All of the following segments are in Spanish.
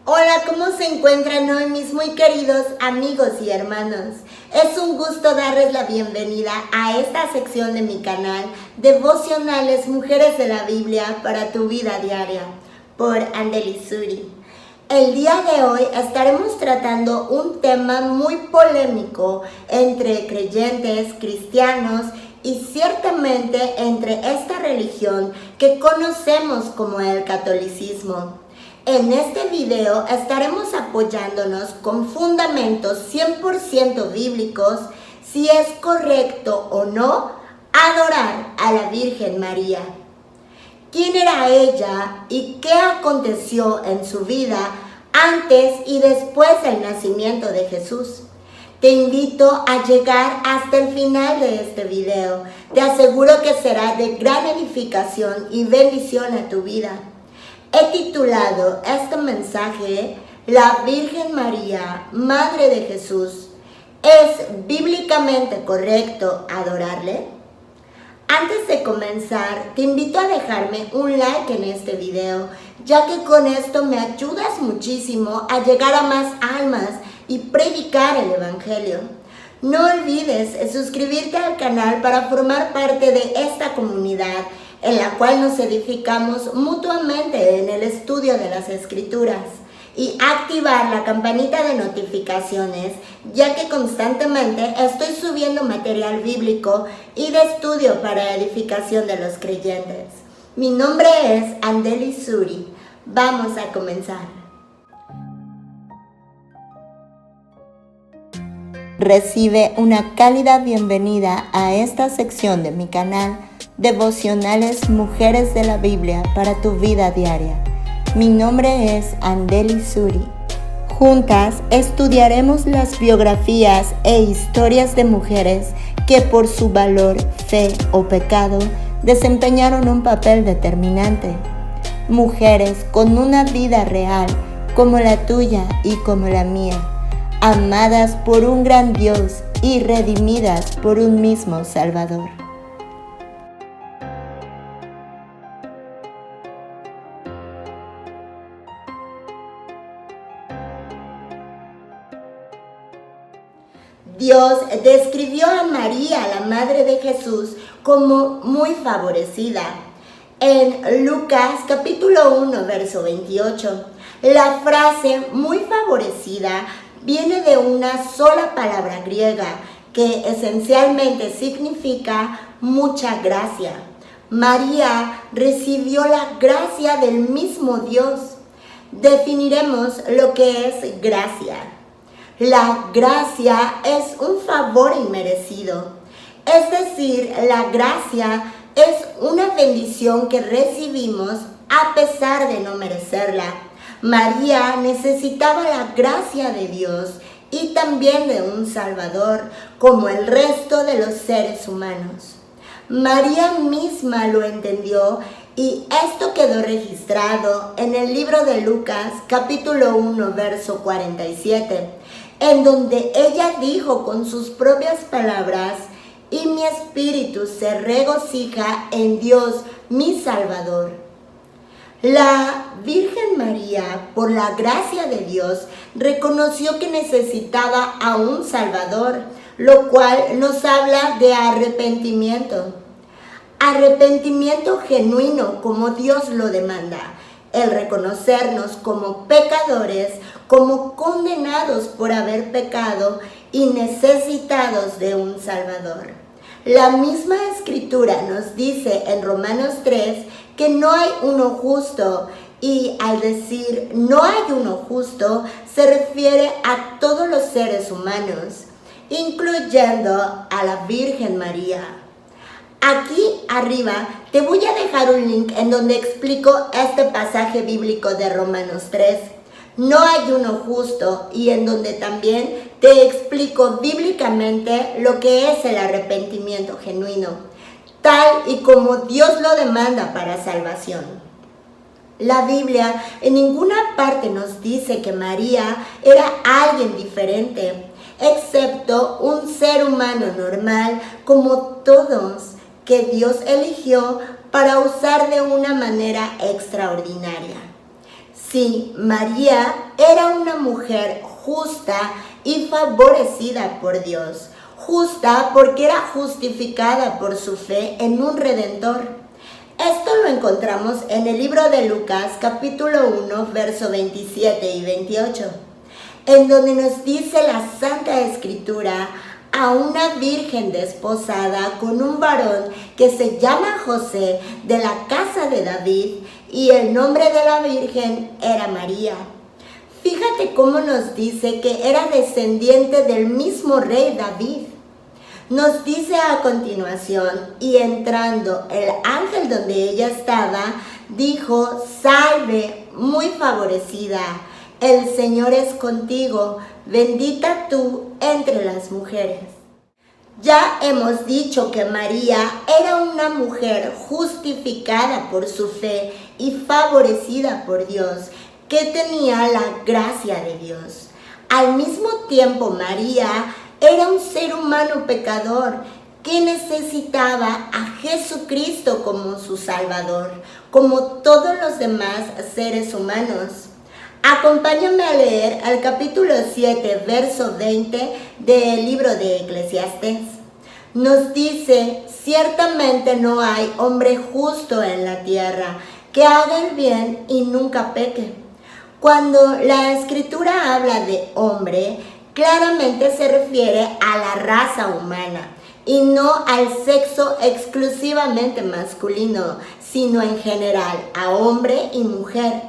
Hola, ¿cómo se encuentran hoy mis muy queridos amigos y hermanos? Es un gusto darles la bienvenida a esta sección de mi canal, Devocionales Mujeres de la Biblia para tu vida diaria, por Andeli Suri. El día de hoy estaremos tratando un tema muy polémico entre creyentes, cristianos y ciertamente entre esta religión que conocemos como el catolicismo. En este video estaremos apoyándonos con fundamentos 100% bíblicos si es correcto o no adorar a la Virgen María. ¿Quién era ella y qué aconteció en su vida antes y después del nacimiento de Jesús? Te invito a llegar hasta el final de este video. Te aseguro que será de gran edificación y bendición a tu vida. He titulado este mensaje, La Virgen María, Madre de Jesús, ¿es bíblicamente correcto adorarle? Antes de comenzar, te invito a dejarme un like en este video, ya que con esto me ayudas muchísimo a llegar a más almas y predicar el Evangelio. No olvides suscribirte al canal para formar parte de esta comunidad en la cual nos edificamos mutuamente en el estudio de las Escrituras, y activar la campanita de notificaciones, ya que constantemente estoy subiendo material bíblico y de estudio para edificación de los creyentes. Mi nombre es Andeli Suri. Vamos a comenzar. Recibe una cálida bienvenida a esta sección de mi canal, Devocionales Mujeres de la Biblia para tu vida diaria. Mi nombre es Andeli Suri. Juntas estudiaremos las biografías e historias de mujeres que por su valor, fe o pecado desempeñaron un papel determinante. Mujeres con una vida real como la tuya y como la mía, amadas por un gran Dios y redimidas por un mismo Salvador. Dios describió a María, la Madre de Jesús, como muy favorecida. En Lucas capítulo 1, verso 28, la frase muy favorecida viene de una sola palabra griega que esencialmente significa mucha gracia. María recibió la gracia del mismo Dios. Definiremos lo que es gracia. La gracia es un favor inmerecido, es decir, la gracia es una bendición que recibimos a pesar de no merecerla. María necesitaba la gracia de Dios y también de un Salvador, como el resto de los seres humanos. María misma lo entendió y esto quedó registrado en el libro de Lucas, capítulo 1, verso 47, en donde ella dijo con sus propias palabras: y mi espíritu se regocija en Dios mi Salvador. La Virgen María, por la gracia de Dios, reconoció que necesitaba a un Salvador, lo cual nos habla de arrepentimiento. Arrepentimiento genuino como Dios lo demanda. El reconocernos como pecadores, como condenados por haber pecado y necesitados de un Salvador. La misma Escritura nos dice en Romanos 3 que no hay uno justo, y al decir no hay uno justo se refiere a todos los seres humanos, incluyendo a la Virgen María. Aquí arriba te voy a dejar un link en donde explico este pasaje bíblico de Romanos 3. No hay uno justo, y en donde también te explico bíblicamente lo que es el arrepentimiento genuino, tal y como Dios lo demanda para salvación. La Biblia en ninguna parte nos dice que María era alguien diferente, excepto un ser humano normal como todos, que Dios eligió para usar de una manera extraordinaria. Sí, María era una mujer justa y favorecida por Dios. Justa porque era justificada por su fe en un Redentor. Esto lo encontramos en el libro de Lucas, capítulo 1, verso 27 y 28, en donde nos dice la Santa Escritura: a una virgen desposada con un varón que se llama José, de la casa de David, y el nombre de la virgen era María. Fíjate cómo nos dice que era descendiente del mismo rey David. Nos dice a continuación: y entrando el ángel donde ella estaba, dijo: salve, muy favorecida, el Señor es contigo, bendita tú entre las mujeres. Ya hemos dicho que María era una mujer justificada por su fe y favorecida por Dios, que tenía la gracia de Dios. Al mismo tiempo, María era un ser humano pecador que necesitaba a Jesucristo como su Salvador, como todos los demás seres humanos. Acompáñame a leer al capítulo 7, verso 20 del libro de Eclesiastés. Nos dice: ciertamente no hay hombre justo en la tierra que haga el bien y nunca peque. Cuando la Escritura habla de hombre, claramente se refiere a la raza humana y no al sexo exclusivamente masculino, sino en general a hombre y mujer,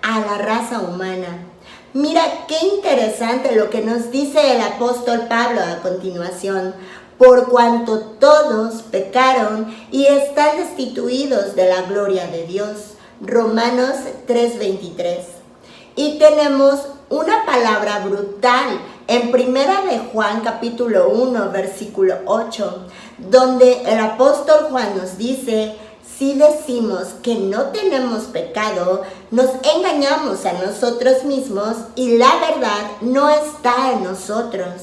a la raza humana. Mira qué interesante lo que nos dice el apóstol Pablo a continuación: por cuanto todos pecaron y están destituidos de la gloria de Dios. Romanos 3:23. Y tenemos una palabra brutal en Primera de Juan capítulo 1 versículo 8, donde el apóstol Juan nos dice: si decimos que no tenemos pecado, nos engañamos a nosotros mismos y la verdad no está en nosotros.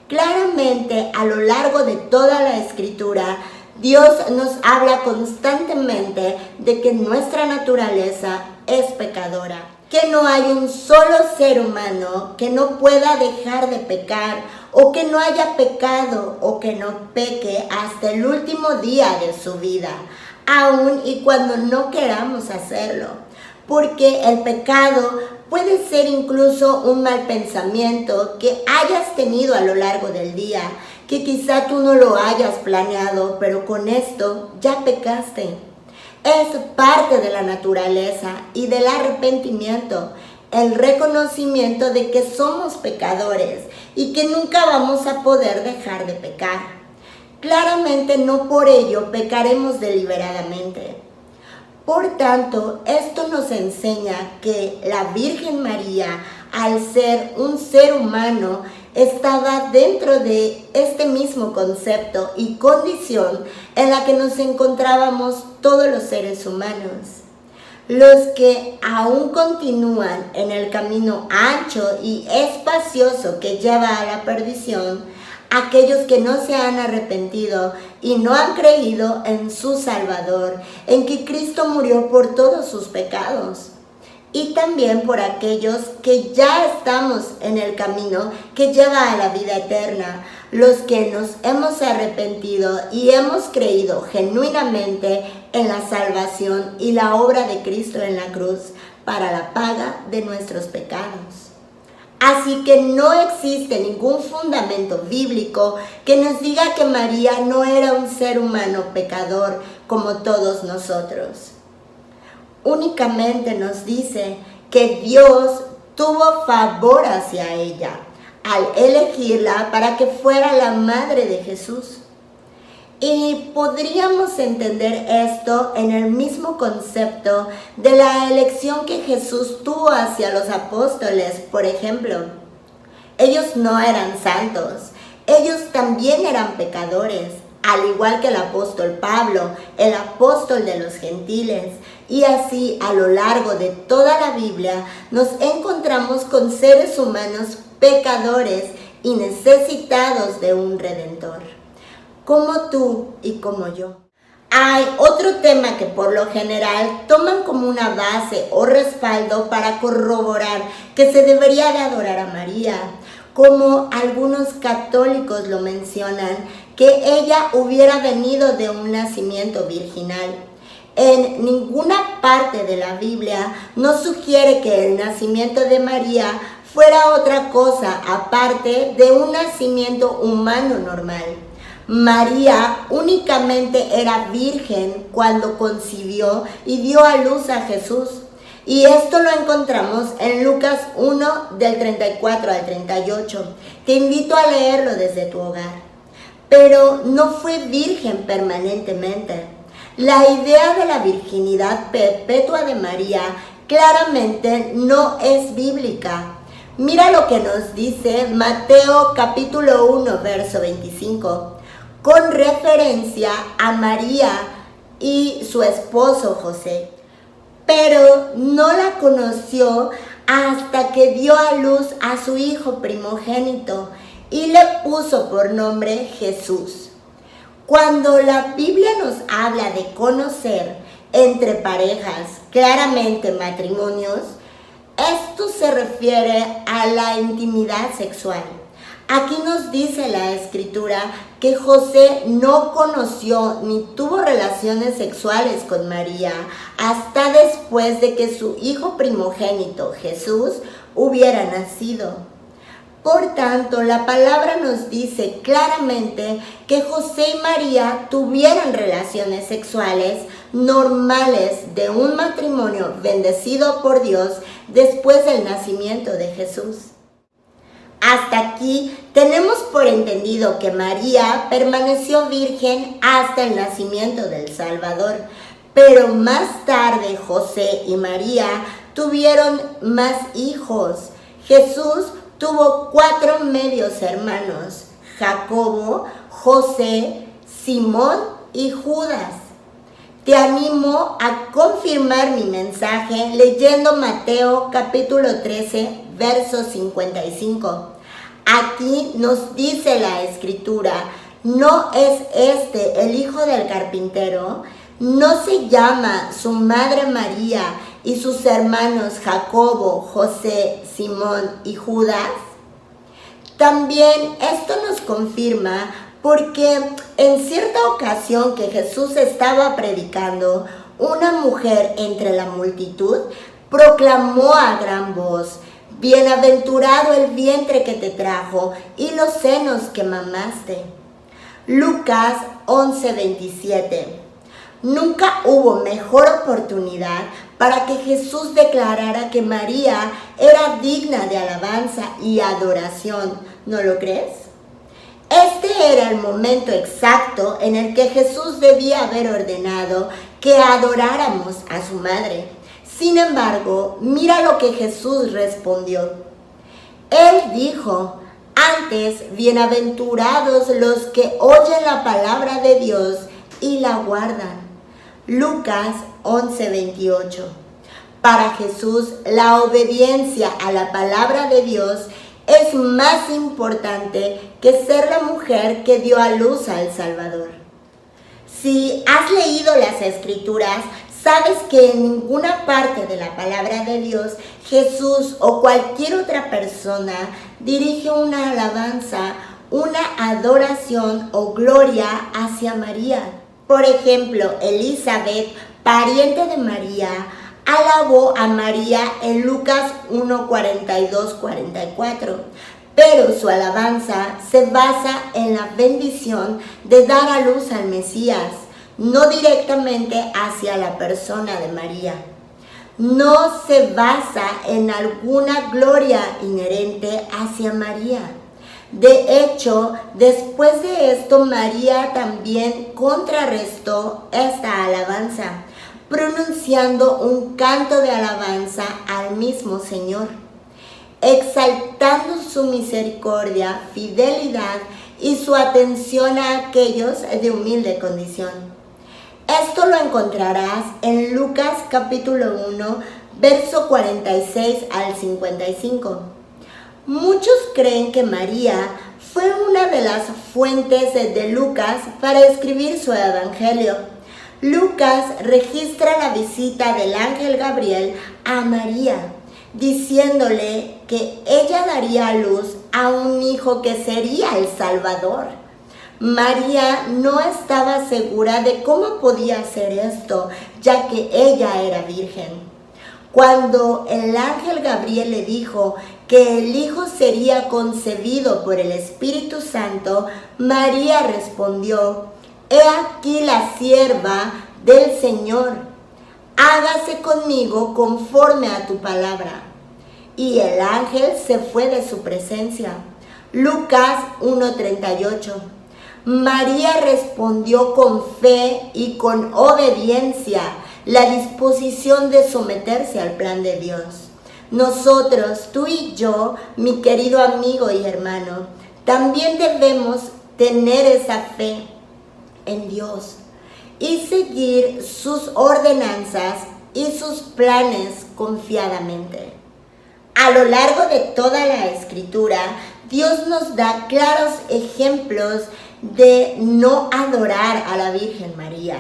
Claramente, a lo largo de toda la Escritura, Dios nos habla constantemente de que nuestra naturaleza es pecadora, que no hay un solo ser humano que no pueda dejar de pecar, o que no haya pecado o que no peque hasta el último día de su vida, aun y cuando no queramos hacerlo, porque el pecado puede ser incluso un mal pensamiento que hayas tenido a lo largo del día, que quizá tú no lo hayas planeado, pero con esto ya pecaste. Es parte de la naturaleza y del arrepentimiento, el reconocimiento de que somos pecadores y que nunca vamos a poder dejar de pecar. Claramente no por ello pecaremos deliberadamente. Por tanto, esto nos enseña que la Virgen María, al ser un ser humano, estaba dentro de este mismo concepto y condición en la que nos encontrábamos todos los seres humanos. Los que aún continúan en el camino ancho y espacioso que lleva a la perdición, aquellos que no se han arrepentido y no han creído en su Salvador, en que Cristo murió por todos sus pecados. Y también por aquellos que ya estamos en el camino que lleva a la vida eterna, los que nos hemos arrepentido y hemos creído genuinamente en la salvación y la obra de Cristo en la cruz para la paga de nuestros pecados. Así que no existe ningún fundamento bíblico que nos diga que María no era un ser humano pecador como todos nosotros. Únicamente nos dice que Dios tuvo favor hacia ella al elegirla para que fuera la madre de Jesús. Y podríamos entender esto en el mismo concepto de la elección que Jesús tuvo hacia los apóstoles. Por ejemplo, ellos no eran santos, ellos también eran pecadores, al igual que el apóstol Pablo, el apóstol de los gentiles. Y así, a lo largo de toda la Biblia, nos encontramos con seres humanos pecadores y necesitados de un Redentor, como tú y como yo. Hay otro tema que por lo general toman como una base o respaldo para corroborar que se debería de adorar a María, como algunos católicos lo mencionan, que ella hubiera venido de un nacimiento virginal. En ninguna parte de la Biblia nos sugiere que el nacimiento de María fuera otra cosa aparte de un nacimiento humano normal. María únicamente era virgen cuando concibió y dio a luz a Jesús. Y esto lo encontramos en Lucas 1 del 34 al 38. Te invito a leerlo desde tu hogar. Pero no fue virgen permanentemente. La idea de la virginidad perpetua de María claramente no es bíblica. Mira lo que nos dice Mateo capítulo 1, verso 25, con referencia a María y su esposo José. Pero no la conoció hasta que dio a luz a su hijo primogénito y le puso por nombre Jesús. Cuando la Biblia nos habla de conocer entre parejas, claramente matrimonios, esto se refiere a la intimidad sexual. Aquí nos dice la Escritura que José no conoció ni tuvo relaciones sexuales con María hasta después de que su hijo primogénito, Jesús, hubiera nacido. Por tanto, la palabra nos dice claramente que José y María tuvieron relaciones sexuales normales de un matrimonio bendecido por Dios después del nacimiento de Jesús. Hasta aquí tenemos por entendido que María permaneció virgen hasta el nacimiento del Salvador, pero más tarde José y María tuvieron más hijos. Jesús tuvo 4 medios hermanos: Jacobo, José, Simón y Judas. Te animo a confirmar mi mensaje leyendo Mateo capítulo 13, verso 55. Aquí nos dice la Escritura: ¿no es este el hijo del carpintero? ¿No se llama su madre María y sus hermanos Jacobo, José, Simón y Judas? También esto nos confirma porque en cierta ocasión que Jesús estaba predicando, una mujer entre la multitud proclamó a gran voz: bienaventurado el vientre que te trajo y los senos que mamaste. Lucas 11:27. Nunca hubo mejor oportunidad para que Jesús declarara que María era digna de alabanza y adoración, ¿no lo crees? Este era el momento exacto en el que Jesús debía haber ordenado que adoráramos a su madre. Sin embargo, mira lo que Jesús respondió. Él dijo: antes, bienaventurados los que oyen la palabra de Dios y la guardan. Lucas 11:28. Para Jesús, la obediencia a la palabra de Dios es más importante que ser la mujer que dio a luz al Salvador. Si has leído las Escrituras, sabes que en ninguna parte de la palabra de Dios Jesús o cualquier otra persona dirige una alabanza, una adoración o gloria hacia María. Por ejemplo, Elizabeth, pariente de María, alabó a María en Lucas 1:42-44, pero su alabanza se basa en la bendición de dar a luz al Mesías, no directamente hacia la persona de María. No se basa en alguna gloria inherente hacia María. De hecho, después de esto, María también contrarrestó esta alabanza, pronunciando un canto de alabanza al mismo Señor, exaltando su misericordia, fidelidad y su atención a aquellos de humilde condición. Esto lo encontrarás en Lucas capítulo 1, verso 46 al 55. Muchos creen que María fue una de las fuentes de Lucas para escribir su evangelio. Lucas registra la visita del ángel Gabriel a María, diciéndole que ella daría a luz a un hijo que sería el Salvador. María no estaba segura de cómo podía hacer esto, ya que ella era virgen. Cuando el ángel Gabriel le dijo que el hijo sería concebido por el Espíritu Santo, María respondió: «He aquí la sierva del Señor, hágase conmigo conforme a tu palabra». Y el ángel se fue de su presencia. Lucas 1:38. María respondió con fe y con obediencia, la disposición de someterse al plan de Dios. Nosotros, tú y yo, mi querido amigo y hermano, también debemos tener esa fe en Dios y seguir sus ordenanzas y sus planes confiadamente. A lo largo de toda la Escritura, Dios nos da claros ejemplos de no adorar a la Virgen María,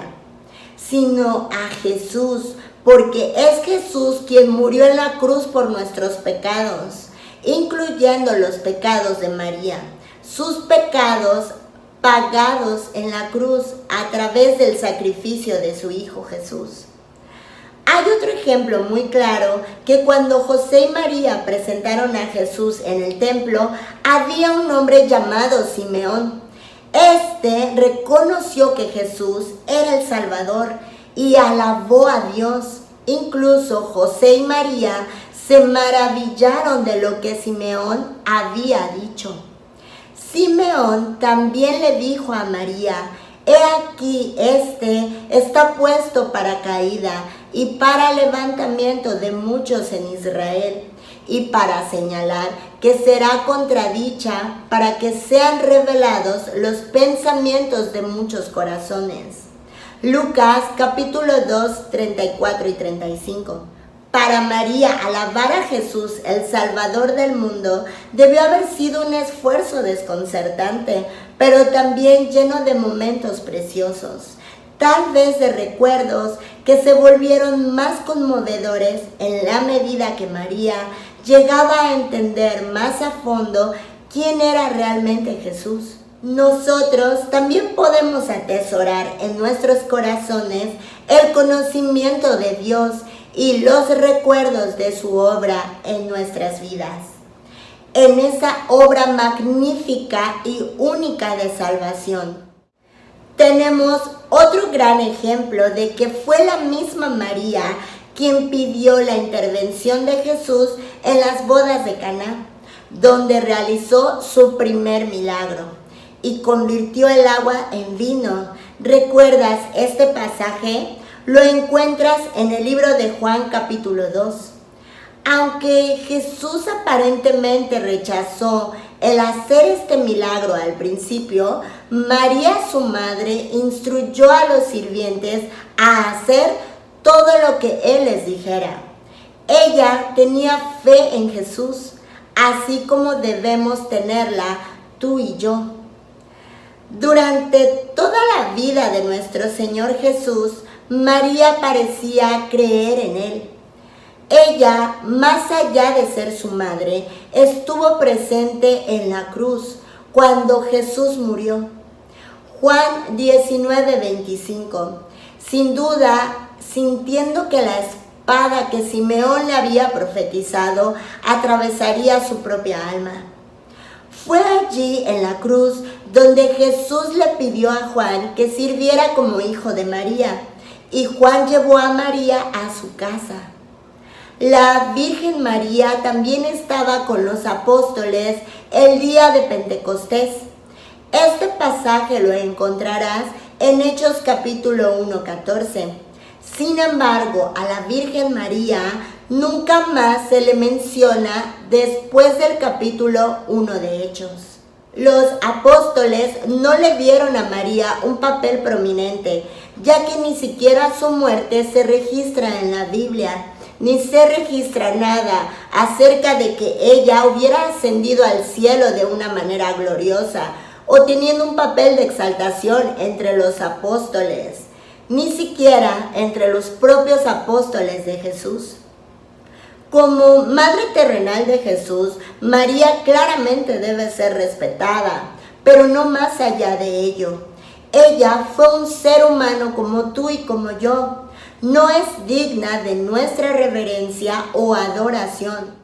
sino a Jesús, porque es Jesús quien murió en la cruz por nuestros pecados, incluyendo los pecados de María, sus pecados pagados en la cruz a través del sacrificio de su Hijo Jesús. Hay otro ejemplo muy claro, que cuando José y María presentaron a Jesús en el templo, había un hombre llamado Simeón. Este reconoció que Jesús era el Salvador y alabó a Dios. Incluso José y María se maravillaron de lo que Simeón había dicho. Simeón también le dijo a María: «He aquí, este está puesto para caída y para levantamiento de muchos en Israel, y para señalar que será contradicha, para que sean revelados los pensamientos de muchos corazones». Lucas capítulo 2, 34 y 35. Para María, alabar a Jesús, el Salvador del mundo, debió haber sido un esfuerzo desconcertante, pero también lleno de momentos preciosos, tal vez de recuerdos que se volvieron más conmovedores en la medida que María llegaba a entender más a fondo quién era realmente Jesús. Nosotros también podemos atesorar en nuestros corazones el conocimiento de Dios y los recuerdos de su obra en nuestras vidas. En esa obra magnífica y única de salvación, tenemos otro gran ejemplo de que fue la misma María quien pidió la intervención de Jesús en las bodas de Caná, donde realizó su primer milagro y convirtió el agua en vino. ¿Recuerdas este pasaje? Lo encuentras en el libro de Juan capítulo 2. Aunque Jesús aparentemente rechazó el hacer este milagro al principio, María, su madre, instruyó a los sirvientes a hacer todo lo que Él les dijera. Ella tenía fe en Jesús, así como debemos tenerla tú y yo. Durante toda la vida de nuestro Señor Jesús, María parecía creer en Él. Ella, más allá de ser su madre, estuvo presente en la cruz cuando Jesús murió. Juan 19:25. Sin duda, sintiendo que la espada que Simeón le había profetizado atravesaría su propia alma. Fue allí en la cruz donde Jesús le pidió a Juan que sirviera como hijo de María, y Juan llevó a María a su casa. La Virgen María también estaba con los apóstoles el día de Pentecostés. Este pasaje lo encontrarás en Hechos capítulo 1:14. Sin embargo, a la Virgen María nunca más se le menciona después del capítulo 1 de Hechos. Los apóstoles no le dieron a María un papel prominente, ya que ni siquiera su muerte se registra en la Biblia, ni se registra nada acerca de que ella hubiera ascendido al cielo de una manera gloriosa o teniendo un papel de exaltación entre los apóstoles. ni siquiera entre los propios apóstoles de Jesús. Como madre terrenal de Jesús, María claramente debe ser respetada, pero no más allá de ello. Ella fue un ser humano como tú y como yo. No es digna de nuestra reverencia o adoración.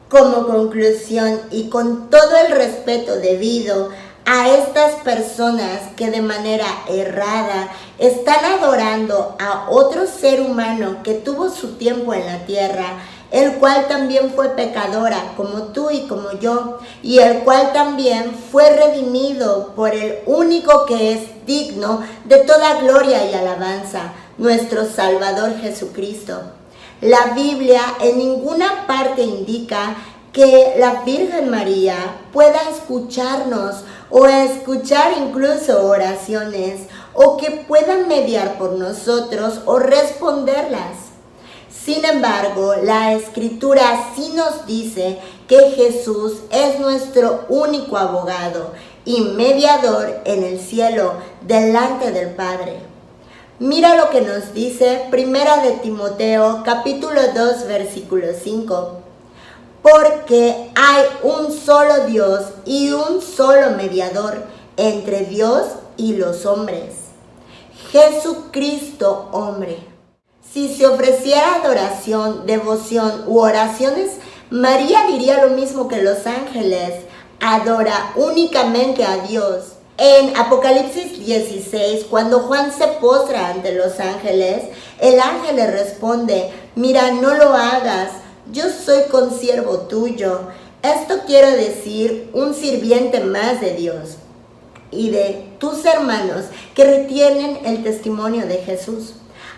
Como conclusión y con todo el respeto debido a estas personas que de manera errada están adorando a otro ser humano que tuvo su tiempo en la tierra, el cual también fue pecadora como tú y como yo, y el cual también fue redimido por el único que es digno de toda gloria y alabanza, nuestro Salvador Jesucristo. La Biblia en ninguna parte indica que la Virgen María pueda escucharnos o escuchar incluso oraciones o que pueda mediar por nosotros o responderlas. Sin embargo, la Escritura sí nos dice que Jesús es nuestro único abogado y mediador en el cielo delante del Padre. Mira lo que nos dice Primera de Timoteo, capítulo 2, versículo 5. Porque hay un solo Dios y un solo mediador entre Dios y los hombres, Jesucristo hombre. Si se ofreciera adoración, devoción u oraciones, María diría lo mismo que los ángeles, adora únicamente a Dios. En Apocalipsis 16, cuando Juan se postra ante los ángeles, el ángel le responde, mira, no lo hagas, yo soy consiervo tuyo. Esto quiere decir un sirviente más de Dios y de tus hermanos que retienen el testimonio de Jesús.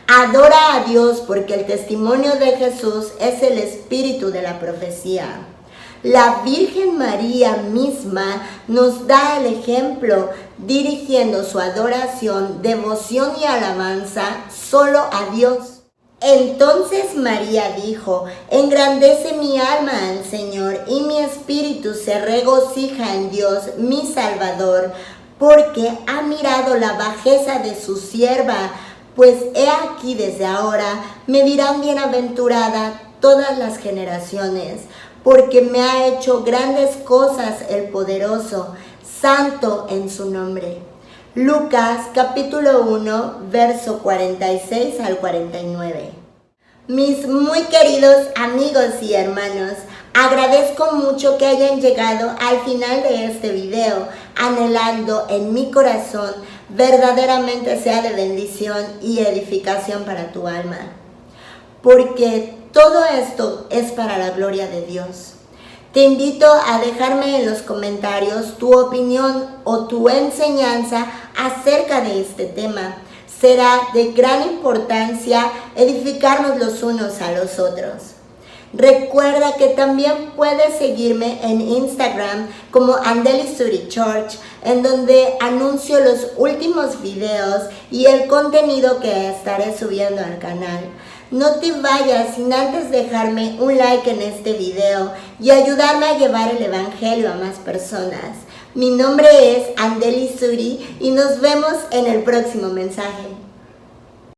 Adora a Dios porque el testimonio de Jesús es el espíritu de la profecía. La Virgen María misma nos da el ejemplo, dirigiendo su adoración, devoción y alabanza solo a Dios. Entonces María dijo, engrandece mi alma al Señor y mi espíritu se regocija en Dios, mi Salvador, porque ha mirado la bajeza de su sierva. Pues he aquí desde ahora me dirán bienaventurada todas las generaciones, porque me ha hecho grandes cosas el poderoso, santo en su nombre. Lucas capítulo 1, verso 46 al 49. Mis muy queridos amigos y hermanos, agradezco mucho que hayan llegado al final de este video, anhelando en mi corazón verdaderamente sea de bendición y edificación para tu alma. Porque todo esto es para la gloria de Dios. Te invito a dejarme en los comentarios tu opinión o tu enseñanza acerca de este tema. Será de gran importancia edificarnos los unos a los otros. Recuerda que también puedes seguirme en Instagram como Andeli Suri Church, en donde anuncio los últimos videos y el contenido que estaré subiendo al canal. No te vayas sin antes dejarme un like en este video y ayudarme a llevar el evangelio a más personas. Mi nombre es Andeli Suri y nos vemos en el próximo mensaje.